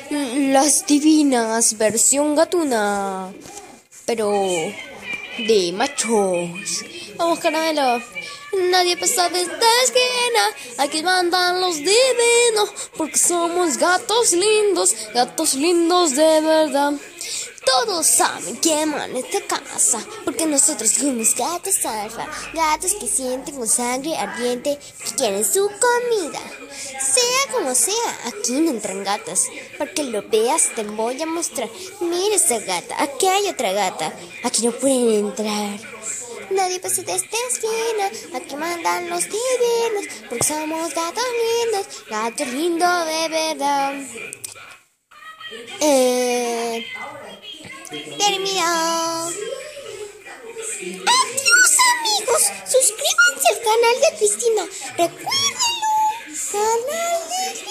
Las divinas, versión gatuna, pero de machos. Vamos, caramelo. Nadie pasa de esta esquina, aquí mandan los divinos, porque somos gatos lindos de verdad. Todos saben que aman esta casa, porque nosotros somos gatos alfa, gatos que sienten con sangre ardiente, que quieren su comida. Sea como sea, aquí no entran gatas, para que lo veas te voy a mostrar. Mira esta gata, aquí hay otra gata, aquí no pueden entrar. Nadie pasa de esta esquina, aquí mandan los divinos, porque somos gatos lindos de verdad. Terminó. Adiós, amigos, suscríbanse al canal de Cristina, recuérdenlo, canal de